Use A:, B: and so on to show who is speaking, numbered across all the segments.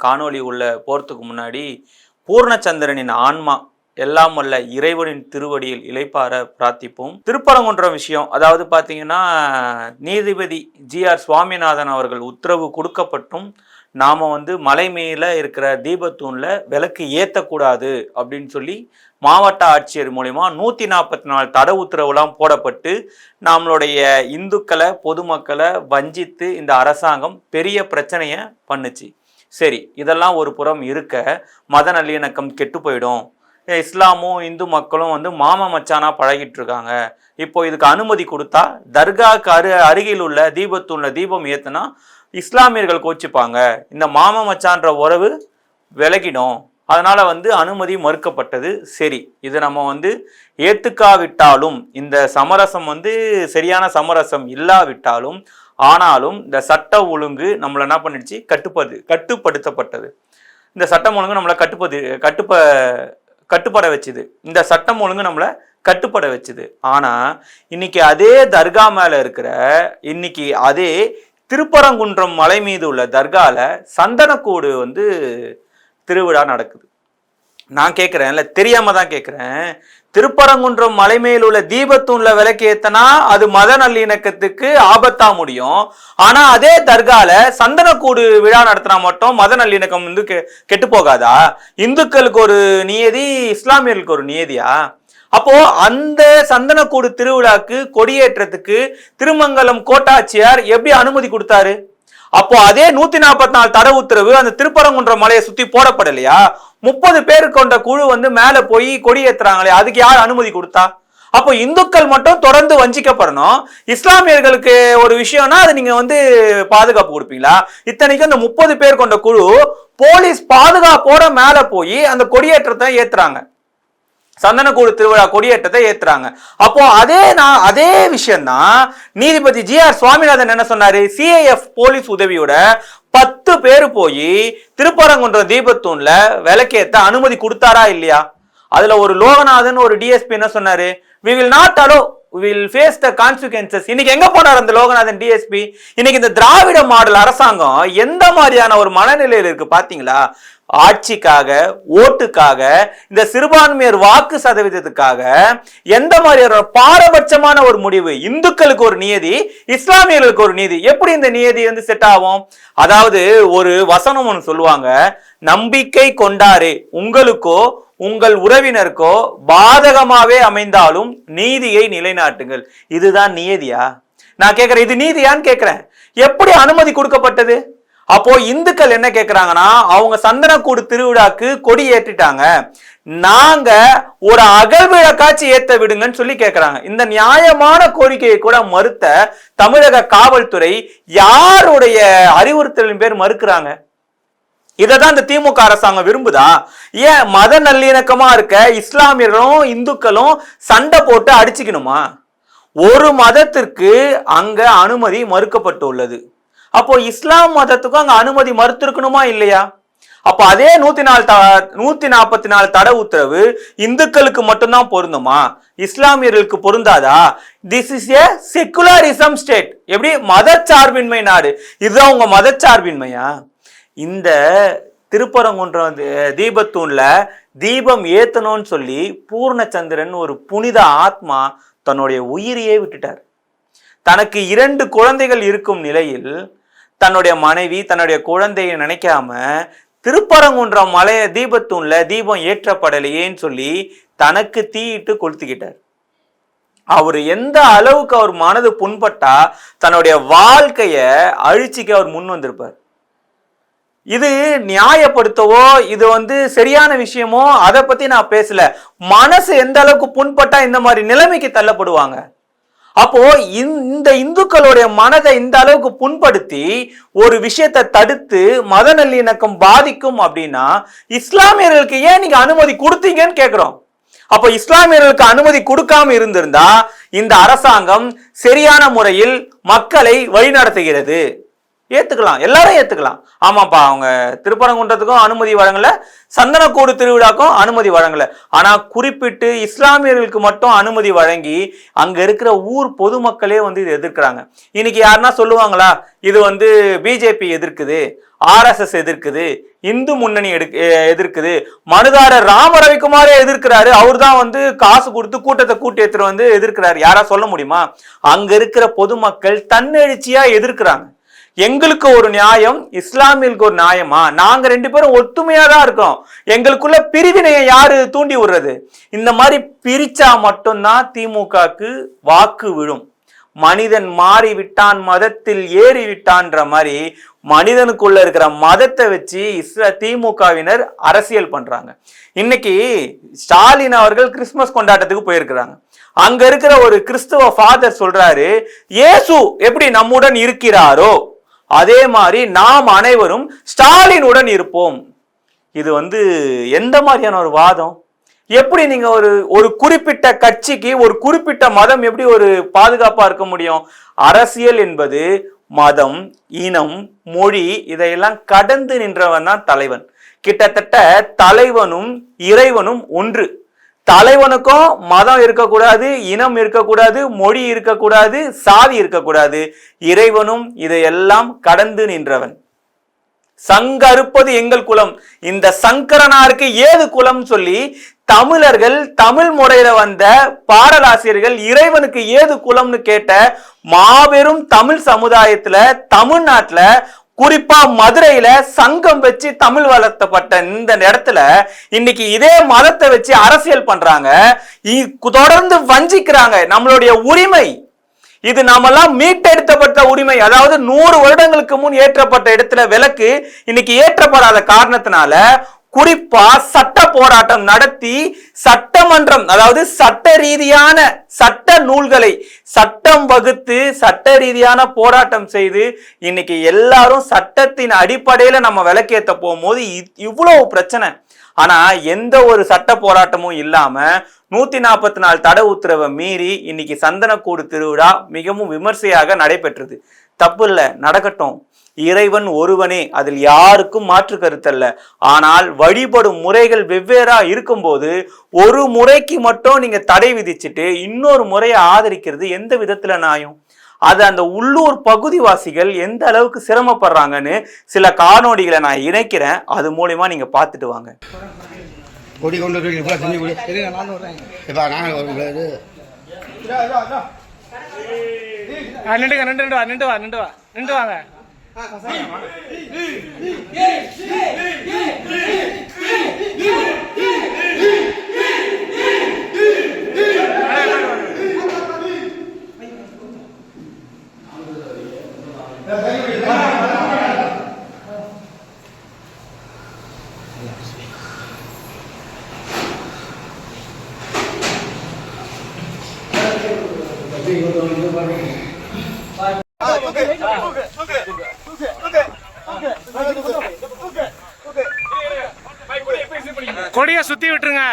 A: காணொளி உள்ள போறதுக்கு முன்னாடி பூர்ணச்சந்திரனின் ஆன்மா எல்லாம் வல்ல இறைவனின் திருவடியில் இளைப்பார பிரார்த்திப்போம். திருப்பரங்குன்றம் விஷயம், அதாவது பார்த்தீங்கன்னா நீதிபதி ஜி.ஆர். சுவாமிநாதன் அவர்கள் உத்தரவு கொடுக்கப்பட்டும் நாம மலை மேல இருக்கிற தீபத்தூன்ல விளக்கு ஏற்றக்கூடாது அப்படின்னு சொல்லி மாவட்ட ஆட்சியர் மூலமா 144 தடை உத்தரவுலாம் போடப்பட்டு நம்மளுடைய இந்துக்களை பொதுமக்களை வஞ்சித்து இந்த அரசாங்கம் பெரிய பிரச்சனையை பண்ணுச்சு. சரி, இதெல்லாம் ஒரு புறம் இருக்க மத நல்லிணக்கம் கெட்டு போயிடும், இஸ்லாமும் இந்து மக்களும் மாமா மச்சானா பழகிட்டு இருக்காங்க, இப்போ இதுக்கு அனுமதி கொடுத்தா தர்காவுக்கு அருகில் உள்ள தீபத்தூன்ல தீபம் ஏத்துனா இஸ்லாமியர்கள் கோச்சிப்பாங்க, இந்த மாமா மச்சான்ற உறவு விலகிடும், அதனால அனுமதி மறுக்கப்பட்டது. சரி, இது நம்ம ஏத்துக்காவிட்டாலும் இந்த சமரசம் சரியான சமரசம் இல்லாவிட்டாலும் ஆனாலும் இந்த சட்ட ஒழுங்கு நம்மளை என்ன பண்ணிடுச்சு, கட்டுப்படுத்தப்பட்டது. இந்த சட்டம் ஒழுங்கு நம்மளை கட்டுப்பட வச்சுது. இந்த சட்டம் ஒழுங்கு நம்மளை கட்டுப்பட வச்சுது. ஆனா இன்னைக்கு அதே தர்கா மேல இருக்கிற அதே திருப்பரங்குன்றம் மலை மீது உள்ள தர்கால சந்தனக்கூடு திருவிழா நடக்குது. நான் கேட்கிறேன், இல்ல தெரியாம தான் கேட்கிறேன், திருப்பரங்குன்றம் மலை மேல் உள்ள தீபத்தூன்ல விளக்கு ஏத்தனா அது மத நல்லிணக்கத்துக்கு ஆபத்தா முடியும். ஆனா அதே தர்கால சந்தனக்கூடு விழா நடத்தினா மட்டும் மத நல்லிணக்கம் கெட்டு போகாதா? இந்துக்களுக்கு ஒரு நியதி, இஸ்லாமியர்களுக்கு ஒரு நியதியா? அப்போ அந்த சந்தனக்கூடு திருவிழாக்கு கொடியேற்றத்துக்கு திருமங்கலம் கோட்டாட்சியார் எப்படி அனுமதி கொடுத்தாரு? அப்போ அதே 144 தடை உத்தரவு அந்த திருப்பரங்குன்றம் மலையை சுத்தி போடப்படலையா? 30 பேர் கொண்ட குழு மேல போய் கொடியேற்றுறாங்களே, அதுக்கு யார் அனுமதி கொடுத்தா? அப்போ இந்துக்கள் மட்டும் தொடர்ந்து வஞ்சிக்கப்படணும், இஸ்லாமியர்களுக்கு ஒரு விஷயம்னா அது நீங்க பாதுகாப்பு கொடுப்பீங்களா? இத்தனைக்கும் அந்த 30 பேர் கொண்ட குழு போலீஸ் பாதுகாப்போட மேல போய் அந்த கொடியேற்றத்தை ஏத்துறாங்க, சந்தனக்கூடு திருவிழா கொடியேற்றத்தை ஏத்துறாங்க. அப்போ அதே விஷயம்தான் நீதிபதி ஜி.ஆர். சுவாமிநாதன் என்ன சொன்னாரு? சிஐஎஃப் போலீஸ் உதவியோட 10 பேர் போய் திருப்பரங்குன்ற தீபத்தூன்ல விளக்கேத்த அனுமதி கொடுத்தாரா இல்லையா? அதுல ஒரு லோகநாதன் ஒரு டிஎஸ்பி என்ன சொன்னாரு? we will not allow, we will face the consequences. இன்னைக்கு எங்க போனார் அந்த லோகநாதன் டிஎஸ்பி? இன்னைக்கு இந்த திராவிட மாடல் அரசாங்கம் எந்த மாதிரியான ஒரு மனநிலையில் இருக்கு பாத்தீங்களா? ஆட்சிக்காக, ஓட்டுக்காக, இந்த சிறுபான்மையர் வாக்கு சதவீதத்துக்காக எந்த மாதிரியான பாரபட்சமான ஒரு முடிவு. இந்துக்களுக்கு ஒரு நியதி, இஸ்லாமியர்களுக்கு ஒரு நீதி. எப்படி இந்த நியதி செட் ஆகும்? அதாவது ஒரு வசனம் ஒன்று சொல்லுவாங்க, நம்பிக்கை கொண்டாரே உங்களுக்கோ உங்கள் உறவினருக்கோ பாதகமாவே அமைந்தாலும் நீதியை நிலைநாட்டுங்கள். இதுதான் நியதியா? நான் கேட்கிறேன், இது நீதியான்னு கேட்கிறேன். எப்படி அனுமதி கொடுக்கப்பட்டது? அப்போ இந்துக்கள் என்ன கேட்கிறாங்கன்னா, அவங்க சந்தனக்கூடு திருவிழாக்கு கொடி ஏற்றிட்டாங்க, நாங்க ஒரு அகழ்விழக்காட்சி ஏத்த விடுங்கன்னு சொல்லி கேட்கிறாங்க. இந்த நியாயமான கோரிக்கையை கூட மறுத்த தமிழக காவல்துறை யாருடைய அறிவுறுத்தலின் பேர் மறுக்கிறாங்க? இதைதான் இந்த திமுக அரசாங்கம் விரும்புதா? ஏன் மத நல்லிணக்கமா இருக்க இஸ்லாமியர்களும் இந்துக்களும் சண்டை போட்டு அடிச்சுக்கணுமா? ஒரு மதத்திற்கு அங்க அனுமதி மறுக்கப்பட்டுள்ளது. அப்போ இஸ்லாம் மதத்துக்கும் அங்க அனுமதி மறுத்திருக்கணுமா இல்லையா? அப்ப அதே 144 தடை உத்தரவு இந்துக்களுக்கு மட்டும்தான் பொருந்துமா? இஸ்லாமியர்களுக்கு பொருந்தாதா? This is a secularism state. எப்படி மதச்சார்பின்மை நாடு? இதுதான் உங்க மதச்சார்பின்மையா? இந்த திருப்பரங்குன்றம் தீபத்தூன்ல தீபம் ஏத்தணும்னு சொல்லி பூர்ணச்சந்திரன் ஒரு புனித ஆத்மா தன்னுடைய உயிரையே விட்டுட்டார். தனக்கு 2 குழந்தைகள் இருக்கும் நிலையில் தன்னுடைய மனைவி தன்னுடைய குழந்தையை நினைக்காம திருப்பரங்குன்றம் மலைய தீபத்தூன்ல தீபம் ஏற்றப்படலையேன்னு சொல்லி தனக்கு தீயிட்டு கொளுத்துக்கிட்டார். அவர் எந்த அளவுக்கு அவர் மனது புண்பட்டா தன்னுடைய வாழ்க்கைய அழிச்சிக்க அவர் முன் வந்திருப்பார். இது நியாயப்படுத்தவோ இது சரியான விஷயமோ அதை பத்தி நான் பேசல. மனசு எந்த அளவுக்கு புண்பட்டா இந்த மாதிரி நிலைமைக்கு தள்ளப்படுவாங்க. அப்போ இந்த இந்துக்களுடைய மனதை இந்த அளவுக்கு புண்படுத்தி ஒரு விஷயத்தை தடுத்து மத நல்லிணக்கம் பாதிக்கும் அப்படின்னா இஸ்லாமியர்களுக்கு ஏன் நீங்க அனுமதி கொடுத்தீங்கன்னு கேட்கிறோம். அப்போ இஸ்லாமியர்களுக்கு அனுமதி கொடுக்காம இருந்திருந்தா இந்த அரசாங்கம் சரியான முறையில் மக்களை வழிநடத்துகிறது. ஏத்துக்கலாம், எல்லாரும் ஏத்துக்கலாம். ஆமாப்பா, அவங்க திருப்பரங்குன்றத்துக்கும் அனுமதி வழங்கல, சந்தனக்கூடு திருவிழாக்கும் அனுமதி வழங்கல. ஆனா குறிப்பிட்டு இஸ்லாமியர்களுக்கு மட்டும் அனுமதி வழங்கி அங்க இருக்கிற ஊர் பொதுமக்களே இது எதிர்க்கிறாங்க. இன்னைக்கு யாருன்னா சொல்லுவாங்களா இது பிஜேபி எதிர்க்குது, RSS எதிர்க்குது, இந்து முன்னணி எதிர்க்குது, மனுதாரர் ராம ரவிக்குமாரே எதிர்க்கிறாரு, அவர் தான் காசு கொடுத்து கூட்டத்தை கூட்டி எடுத்துட்டு எதிர்க்கிறாரு, யாரா சொல்ல முடியுமா? அங்க இருக்கிற பொதுமக்கள் தன்னெழுச்சியா எதிர்க்கிறாங்க. எங்களுக்கு ஒரு நியாயம், இஸ்லாமியர்களுக்கு ஒரு நியாயமா? நாங்க 2 பேரும் ஒத்துமையா தான் இருக்கோம். எங்களுக்குள்ள பிரிவினையை யாரு தூண்டி விடுறது? இந்த மாதிரி பிரிச்சா மட்டும்தான் திமுகக்கு வாக்கு விழும். மனிதன் மாறி விட்டான், மதத்தில் ஏறி விட்டான்ற மாதிரி மனிதனுக்குள்ள இருக்கிற மதத்தை வச்சு திமுகவினர் அரசியல் பண்றாங்க. இன்னைக்கு ஸ்டாலின் அவர்கள் கிறிஸ்துமஸ் கொண்டாட்டத்துக்கு போயிருக்கிறாங்க. அங்க இருக்கிற ஒரு கிறிஸ்துவ ஃபாதர் சொல்றாரு, இயேசு எப்படி நம்முடன் இருக்கிறாரோ அதே மாதிரி நாம் அனைவரும் ஸ்டாலினுடன் இருப்போம். இது எந்த மாதிரியான ஒரு வாதம்? எப்படி நீங்க ஒரு குறிப்பிட்ட கட்சிக்கு ஒரு குறிப்பிட்ட மதம் எப்படி ஒரு பாதுகாப்பா இருக்க முடியும்? அரசியல் என்பது மதம், இனம், மொழி இதையெல்லாம் கடந்து நின்றவன் தான் தலைவன். கிட்டத்தட்ட தலைவனும் இறைவனும் ஒன்று. தலைவனுக்கும் மதம் இருக்கக்கூடாது, இனம் இருக்கக்கூடாது, மொழி இருக்கக்கூடாது, சாதி இருக்கக்கூடாது. இறைவனும் இதையெல்லாம் கடந்து நின்றவன். சங்கறுப்பது எங்கள் குலம், இந்த சங்கரனாருக்கு ஏது குலம் சொல்லி தமிழர்கள், தமிழ் முறையில வந்த பாடலாசிரியர்கள் இறைவனுக்கு ஏது குலம்னு கேட்ட மாபெரும் தமிழ் சமுதாயத்துல, தமிழ்நாட்டுல, குறிப்பா மதுரையில சங்கம் வச்சு தமிழ் வளர்த்தப்பட்ட இந்த இடத்துல இன்னைக்கு இதே மதத்தை வச்சு அரசியல் பண்றாங்க, தொடர்ந்து வஞ்சிக்கிறாங்க. நம்மளுடைய உரிமை இது நாமெல்லாம் மீட்டெடுத்தப்பட்ட உரிமை. அதாவது 100 வருடங்களுக்கு முன் ஏற்றப்பட்ட இடத்துல விலக்கு இன்னைக்கு ஏற்றப்படாத காரணத்தினால குறிப்பா சட்ட போராட்டம் நடத்தி சட்டமன்றம், அதாவது சட்ட ரீதியான சட்ட நூல்களை சட்டம் வகுத்து சட்ட ரீதியான போராட்டம் செய்து இன்னைக்கு எல்லாரும் சட்டத்தின் அடிப்படையில நம்ம விலக்கேற்ற போகும்போது இவ்வளவு பிரச்சனை. ஆனா எந்த ஒரு சட்ட போராட்டமும் இல்லாம 144 தடை உத்தரவை மீறி இன்னைக்கு சந்தனக்கூடு திருவிழா மிகவும் விமர்சையாக நடைபெற்றது. தப்பு இல்ல, நடக்கட்டும். இறைவன் ஒருவனே, அதில் யாருக்கும் மாற்று கருத்தல்ல. ஆனால் வழிபடும் முறைகள் வெவ்வேறா இருக்கும்போது ஒரு முறைக்கு மட்டும் நீங்க தடை விதிச்சுட்டு இன்னொரு முறையை ஆதரிக்கிறது எந்த விதத்துல நியாயம்? அது அந்த உள்ளூர் பகுதிவாசிகள் எந்த அளவுக்கு சிரமப்படுறாங்கன்னு சில காணொளிகளை நான் இணைக்கிறேன், அது மூலமா நீங்க பார்த்துட்டு வாங்க.
B: கொடி கொண்டு நின்று வாங்க. கொடியை சுத்தி விட்டுருங்க.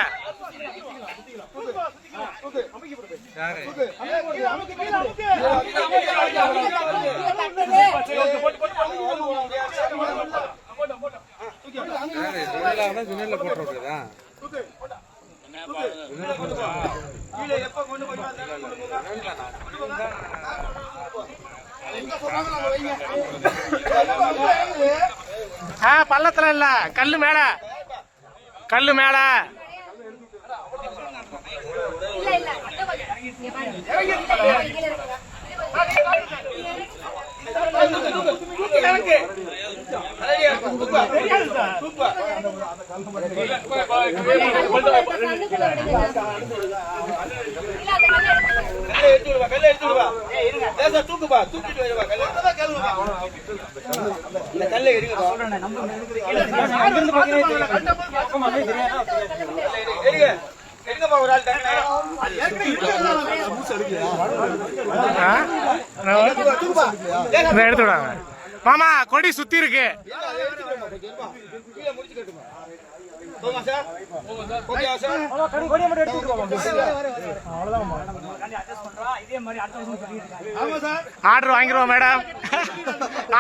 B: பள்ளத்துல இல்ல, கல்லு மேல, கல்லு மேல. எடுத்துடாங்க. மாமா கொடி சுத்தி இருக்கு. ஆர்டர் வாங்கிடுவோம் மேடம்.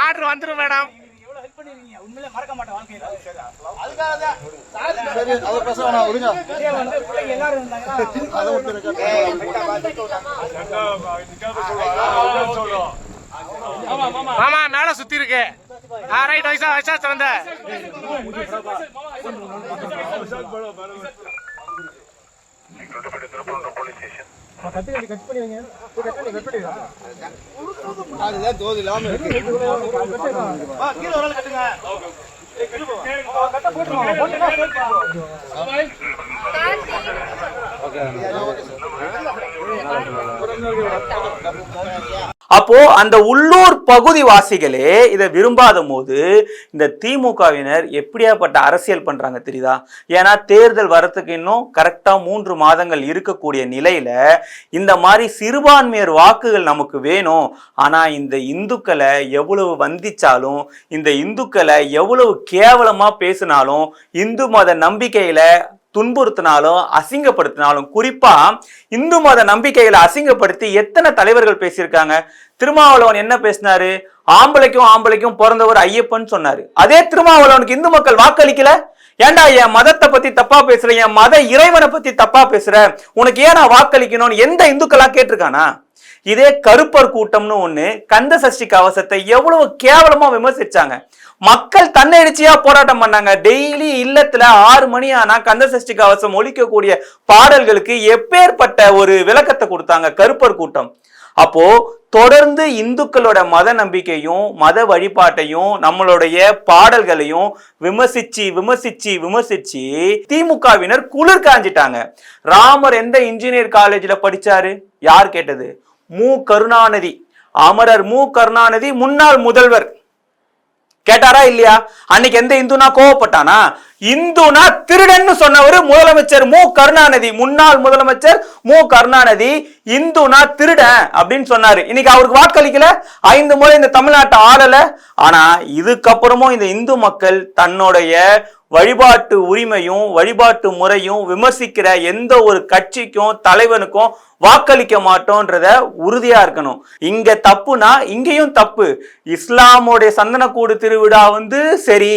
B: ஆர்டர் வந்துடும் மேடம். மாமா மேல சுத்தி இருக்கு. ரைட் வயசா வயசா திறந்த
C: அதுதான் தோது இல்லாம
A: அப்போ அந்த உள்ளூர் பகுதிவாசிகளே இதை விரும்பாத போது இந்த திமுகவினர் எப்படியாப்பட்ட அரசியல் பண்றாங்க தெரியுதா? ஏன்னா தேர்தல் வரத்துக்கு இன்னும் கரெக்டா 3 மாதங்கள் இருக்கக்கூடிய நிலையில இந்த மாதிரி சிறுபான்மையர் வாக்குகள் நமக்கு வேணும், ஆனா இந்த இந்துக்களை எவ்வளவு வந்திச்சாலும், இந்த இந்துக்களை எவ்வளவு கேவலமா பேசினாலும், இந்து மத நம்பிக்கையில துன்புறுத்தினாலும் அசிங்கப்படுத்தினாலும், குறிப்பா இந்து மத நம்பிக்கைகளை அசிங்கப்படுத்தி எத்தனை தலைவர்கள் பேசியிருக்காங்க. திருமாவளவன் என்ன பேசினாரு? ஆம்பளைக்கும் பிறந்தவர் ஐயப்பன் சொன்னாரு. அதே திருமாவளவனுக்கு இந்து மக்கள் வாக்களிக்கல. ஏன்டா என் மதத்தை பத்தி தப்பா பேசுற, என் மத இறைவனை பத்தி தப்பா பேசுற, உனக்கு ஏன் நான் வாக்களிக்கணும்னு எந்த இந்துக்களா கேட்டிருக்கானா? இதே கருப்பர் கூட்டம்னு ஒண்ணு கந்த சஷ்டி கவசத்தை எவ்வளவு கேவலமா விமர்சிச்சாங்க. மக்கள் தன்னெழுச்சியா போராட்டம் பண்ணாங்க. டெய்லி இல்லத்துல 6 மணி ஆனா கந்த சஷ்டி கவசம் ஒலிக்கக்கூடிய பாடல்களுக்கு எப்பேற்பட்ட ஒரு விளக்கத்தை கொடுத்தாங்க கருப்பர் கூட்டம். அப்போ தொடர்ந்து இந்துக்களோட மத நம்பிக்கையும் மத வழிபாட்டையும் நம்மளுடைய பாடல்களையும் விமர்சிச்சு திமுகவினர் குளிர் காஞ்சிட்டாங்க. ராமர் எந்த இன்ஜினியர் காலேஜ்ல படிச்சாரு? யார் கேட்டது? மு கருணாநிதி. அமரர் மு கருணாநிதி முன்னாள் முதல்வர். கேட்டாரா இல்லையா? அன்னைக்கு எந்த இந்துனா கோவப்பட்டானா? இந்துனா திருடன்னு சொன்னவர் முதலமைச்சர் மு கருணாநிதி, முன்னாள் முதலமைச்சர் மு கருணாநிதி இந்துனா திருடன் அப்படின்னு சொன்னாரு. இன்னைக்கு அவருக்கு வாக்களிக்கல, 5 முறை இந்த தமிழ்நாட்டை ஆளல. ஆனா இதுக்கப்புறமும் இந்த இந்து மக்கள் தன்னுடைய வழிபாட்டு உரிமையும் வழிபாட்டு முறையும் விமர்சிக்கிற எந்த ஒரு கட்சிக்கும் தலைவனுக்கும் வாக்களிக்க மாட்டோன்றத உறுதியா இருக்கணும். இங்க தப்புனா இங்கேயும் தப்பு. இஸ்லாமுடைய சந்தனக்கூடு திருவிழா சரி,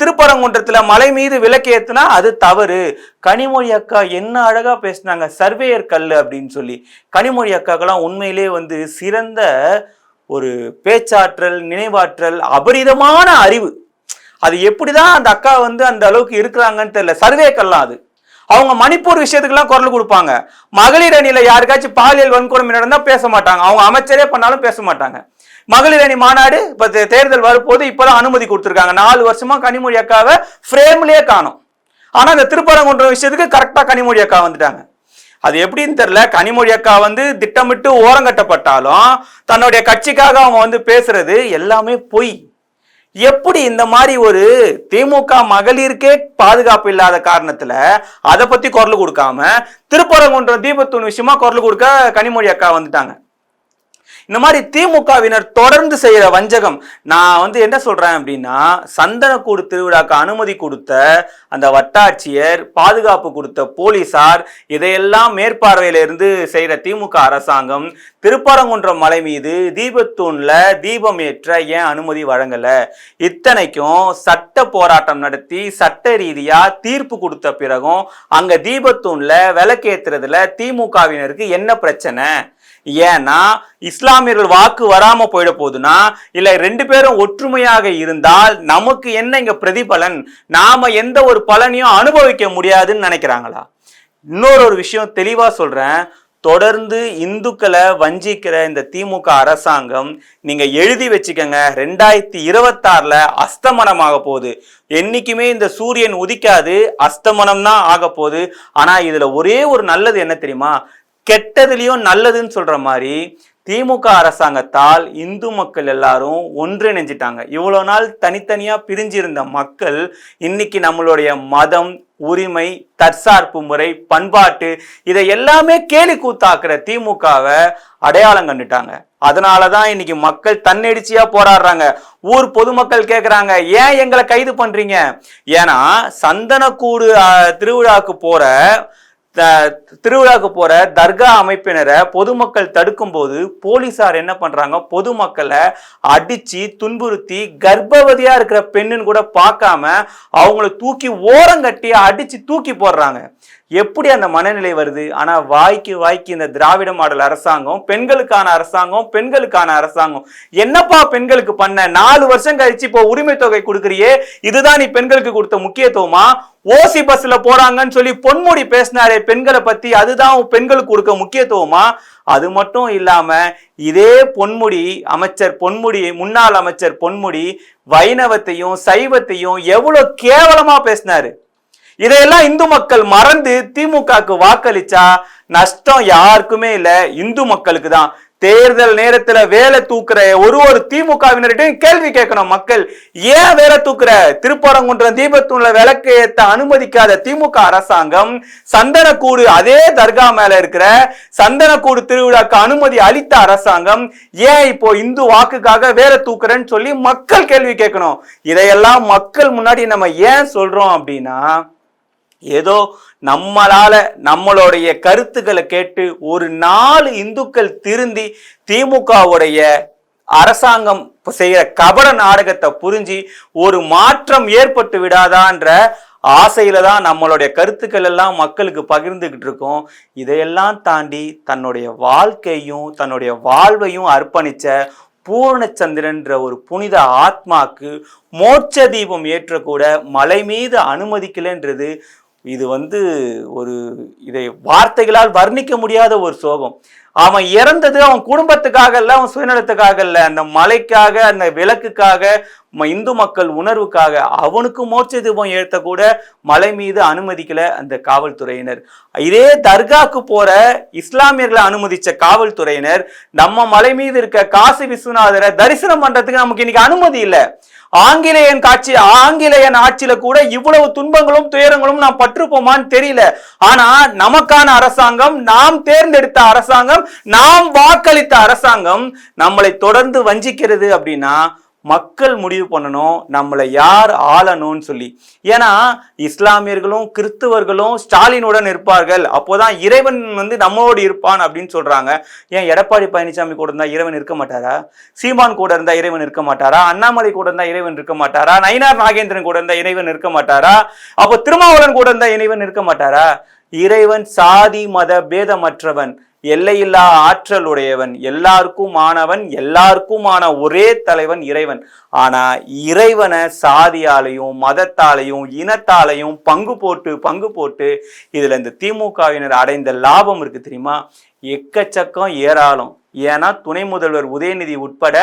A: திருப்பரங்குன்றத்துல மலை மீது விளக்கேத்துனா அது தவறு. கனிமொழி அக்கா என்ன அழகா பேசினாங்க, சர்வேயர் கல்லு அப்படின்னு சொல்லி. கனிமொழி அக்காக்கெல்லாம் உண்மையிலே சிறந்த ஒரு பேச்சாற்றல், நினைவாற்றல், அபரிதமான அறிவு. அது எப்படிதான் அந்த அக்கா அந்த அளவுக்கு இருக்கிறாங்கன்னு தெரியல. சர்வே கல்லாம் அது. அவங்க மணிப்பூர் விஷயத்துக்கெல்லாம் குரல் கொடுப்பாங்க. மகளிர் அணியில யாருக்காச்சும் பாலியல் வன்கொடுமை நடந்தா பேச மாட்டாங்க. அவங்க அமைச்சரே பண்ணாலும் பேச மாட்டாங்க. மகளிர் அணி மாநாடு இப்ப தேர்தல் வரப்போது இப்பதான் அனுமதி கொடுத்திருக்காங்க. 4 வருஷமா கனிமொழி அக்காவை ஃப்ரேம்லயே காணும். ஆனா இந்த திருப்பரங்குன்றம் விஷயத்துக்கு கரெக்டா கனிமொழி அக்கா வந்துட்டாங்க. அது எப்படின்னு தெரியல. கனிமொழி அக்கா திட்டமிட்டு ஓரங்கட்டப்பட்டாலும் தன்னுடைய கட்சிக்காக அவங்க பேசுறது எல்லாமே பொய். எப்படி இந்த மாதிரி ஒரு திமுக மகளிருக்கே பாதுகாப்பு இல்லாத காரணத்துல அதை பத்தி குரல் கொடுக்காம திருப்பரங்குன்றம் தீபத்தூண் விஷயமா குரல் கொடுக்க கனிமொழி அக்கா வந்துட்டாங்க. இந்த மாதிரி திமுகவினர் தொடர்ந்து செய்யற வஞ்சகம். நான் என்ன சொல்றேன் அப்படின்னா, சந்தனக்கூடு திருவிழாக்கு அனுமதி கொடுத்த அந்த வட்டாட்சியர், பாதுகாப்பு கொடுத்த போலீசார், இதையெல்லாம் மேற்பார்வையில இருந்து செய்யற திமுக அரசாங்கம் திருப்பரங்குன்றம் மலை மீது தீபத்தூண்ல தீபம் ஏற்ற ஏன் அனுமதி வழங்கல? இத்தனைக்கும் சட்ட போராட்டம் நடத்தி சட்ட ரீதியா தீர்ப்பு கொடுத்த பிறகும் அங்க தீபத்தூண்ல விளக்கேத்துறதுல திமுகவினருக்கு என்ன பிரச்சனை? ஏன்னா இஸ்லாமியர்கள் வாக்கு வராம போயிட போகுதுன்னா, இல்ல 2 பேரும் ஒற்றுமையாக இருந்தால் நமக்கு என்ன இங்க பிரதிபலன், நாம எந்த ஒரு பலனையும் அனுபவிக்க முடியாதுன்னு நினைக்கிறாங்களா? இன்னொரு விஷயம் தெளிவா சொல்றேன். தொடர்ந்து இந்துக்களை வஞ்சிக்கிற இந்த திமுக அரசாங்கம், நீங்க எழுதி வச்சுக்கங்க, 2026ல அஸ்தமனமாக போகுது. என்னைக்குமே இந்த சூரியன் உதிக்காது, அஸ்தமனம் தான் ஆக போகுது. ஆனா இதுல ஒரே ஒரு நல்லது என்ன தெரியுமா? கெட்டதுலயும் நல்லதுன்னு சொல்ற மாதிரி திமுக அரசாங்கத்தால் இந்து மக்கள் எல்லாரும் ஒன்றிணைஞ்சிட்டாங்க. இவ்வளவு நாள் தனித்தனியா பிரிஞ்சிருந்த மக்கள் இன்னைக்கு நம்மளுடைய மதம், உரிமை, தற்சார்பு முறை, பண்பாட்டு இதை எல்லாமே கேலி கூத்தாக்குற திமுகவை அடையாளம் கண்டுட்டாங்க. அதனாலதான் இன்னைக்கு மக்கள் தன்னெடிச்சியா போராடுறாங்க. ஊர் பொதுமக்கள் கேக்குறாங்க, ஏன் எங்களை கைது பண்றீங்க? ஏன்னா சந்தனக்கூடு திருவிழாக்கு போற தர்கா அமைப்பினரை பொதுமக்கள் தடுக்கும் போது போலீசார் என்ன பண்றாங்க, பொதுமக்களை அடிச்சு துன்புறுத்தி கர்ப்பவதியா இருக்கிற பெண்ணுன்னு கூட பார்க்காம அவங்கள தூக்கி ஓரங்கட்டி அடிச்சு தூக்கி போடுறாங்க. எப்படி அந்த மனநிலை வருது? ஆனா வாய்க்கு இந்த திராவிட மாடல் அரசாங்கம் பெண்களுக்கான அரசாங்கம் என்னப்பா பெண்களுக்கு பண்ண? 4 வருஷம் கழிச்சு இப்போ உரிமை தொகை கொடுக்கறியே, இதுதான் நீ பெண்களுக்கு கொடுத்த முக்கியத்துவமா? ஓசி பஸ்ல போறாங்கன்னு சொல்லி பொன்முடி பேசினாரே பெண்களை பத்தி, அதுதான் பெண்களுக்கு கொடுக்க முக்கியத்துவமா? அது மட்டும் இல்லாம இதே முன்னாள் அமைச்சர் பொன்முடி வைணவத்தையும் சைவத்தையும் எவ்வளவு கேவலமா பேசினாரு. இதையெல்லாம் இந்து மக்கள் மறந்து திமுகக்கு வாக்களிச்சா நஷ்டம் யாருக்குமே இல்ல, இந்து மக்களுக்கு தான். தேர்தல் நேரத்துல வேலை தூக்குற ஒரு திமுகவினர்கிட்டையும் கேள்வி கேட்கணும் மக்கள், ஏன் வேலை தூக்குற? திருப்பரங்குன்றம் தீபத்தூண்ல விளக்கு ஏத்த அனுமதிக்காத திமுக அரசாங்கம் சந்தனக்கூடு, அதே தர்கா மேல இருக்கிற சந்தனக்கூடு திருவிழாக்கு அனுமதி அளித்த அரசாங்கம் ஏன் இப்போ இந்து வாக்குக்காக வேலை தூக்குறேன்னு சொல்லி மக்கள் கேள்வி கேட்கணும். இதையெல்லாம் மக்கள் முன்னாடி நம்ம ஏன் சொல்றோம் அப்படின்னா, ஏதோ நம்மளுடைய கருத்துக்களை கேட்டு ஒரு 4 இந்துக்கள் திருந்தி திமுகவுடைய அரசாங்கம் செய்யற கபட நாடகத்தை புரிஞ்சு ஒரு மாற்றம் ஏற்பட்டு விடாதான்ற ஆசையில தான் நம்மளுடைய கருத்துக்கள் எல்லாம் மக்களுக்கு பகிர்ந்துகிட்டு இருக்கோம். இதையெல்லாம் தாண்டி தன்னுடைய வாழ்க்கையும் தன்னுடைய வாழ்வையும் அர்ப்பணிச்ச பூர்ணச்சந்திரன்ற ஒரு புனித ஆத்மாக்கு மோட்ச தீபம் ஏற்றக்கூட மலை மீது அனுமதிக்கலன்றது இது இதை வார்த்தைகளால் வர்ணிக்க முடியாத ஒரு சோகம். அவன் இறந்தது அவன் குடும்பத்துக்காக இல்ல, அவன் சுயநலத்துக்காக இல்ல, அந்த மலைக்காக, அந்த விளக்குக்காக, இந்து மக்கள் உணர்வுக்காக. அவனுக்கு மோட்ச தீபம் ஏற்ற கூட மலை மீது அனுமதிக்கல அந்த காவல்துறையினர். இதே தர்காக்கு போற இஸ்லாமியர்களை அனுமதிச்ச காவல்துறையினர் நம்ம மலை மீது இருக்க காசி விஸ்வநாதரை தரிசனம் பண்றதுக்கு நமக்கு இன்னைக்கு அனுமதி இல்லை. ஆங்கிலேயன் ஆட்சியில கூட இவ்வளவு துன்பங்களும் துயரங்களும் நாம் பற்றுப்போமான்னு தெரியல. ஆனா நமக்கான அரசாங்கம், நாம் தேர்ந்தெடுத்த அரசாங்கம், நாம் வாக்களித்த அரசாங்கம் நம்மளை தொடர்ந்து வஞ்சிக்கிறது அப்படின்னா மக்கள் முடிவு பண்ணணும் நம்மளை யார் ஆளணும்னு சொல்லி. ஏன்னா இஸ்லாமியர்களும் கிறிஸ்துவர்களும் ஸ்டாலினுடன் இருப்பார்கள், அப்போதான் இறைவன் நம்மளோடு இருப்பான் அப்படின்னு சொல்றாங்க. ஏன் எடப்பாடி பழனிசாமி கூட இருந்தா இறைவன் இருக்க மாட்டாரா? சீமான் கூட இருந்தா இறைவன் இருக்க மாட்டாரா? அண்ணாமலை கூட இருந்தா இறைவன் இருக்க மாட்டாரா? நயினார் நாகேந்திரன் கூட இருந்தா இறைவன் இருக்க மாட்டாரா? அப்போ திருமாவளவன் கூட இருந்தா இறைவன் இருக்க மாட்டாரா? இறைவன் சாதி மத பேதமற்றவன், எல்லையில்லா ஆற்றல் உடையவன், எல்லாருக்குமான ஒரே தலைவன் இறைவன். ஆனா இறைவனை சாதியாலையும் மதத்தாலையும் இனத்தாலையும் பங்கு போட்டு இதுல இந்த திமுகவினர் அடைந்த லாபம் இருக்கு தெரியுமா? எக்கச்சக்கம் ஏராளம். ஏன்னா துணை முதல்வர் உதயநிதி உட்பட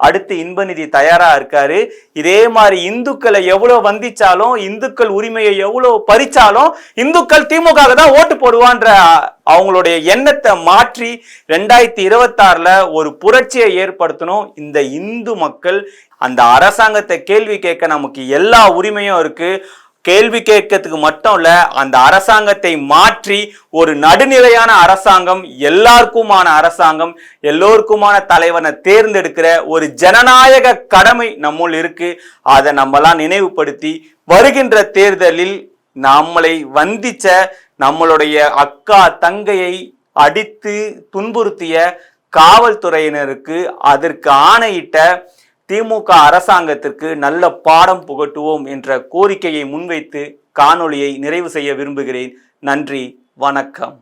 A: அடுத்து இன்பநிதி தயாரா இருக்காரு. இதே மாதிரி இந்துக்களை எவ்வளவு வந்திச்சாலும், இந்துக்கள் உரிமையை எவ்வளவு பறிச்சாலும் இந்துக்கள் திமுக தான் ஓட்டு போடுவான்ற அவங்களுடைய எண்ணத்தை மாற்றி 2026ல ஒரு புரட்சியை ஏற்படுத்தணும். இந்த இந்து மக்கள் அந்த அரசாங்கத்தை கேள்வி கேட்க நமக்கு எல்லா உரிமையும் இருக்கு. கேள்வி கேட்கறதுக்கு மட்டும் இல்ல, அந்த அரசாங்கத்தை மாற்றி ஒரு நடுநிலையான அரசாங்கம், எல்லாருக்குமான அரசாங்கம், எல்லோருக்குமான தலைவனை தேர்ந்தெடுக்கிற ஒரு ஜனநாயக கடமை நம்முள் இருக்கு. அதை நம்மலாம் நினைவுபடுத்தி வருகின்ற தேர்தலில் நம்மளை வந்திச்ச நம்மளுடைய அக்கா தங்கையை அடித்து துன்புறுத்திய காவல்துறையினருக்கு, அதற்கு ஆணையிட்ட திமுக அரசாங்கத்திற்கு நல்ல பாடம் புகட்டுவோம் என்ற கோரிக்கையை முன்வைத்து காணொளியை நிறைவு செய்ய விரும்புகிறேன். நன்றி, வணக்கம்.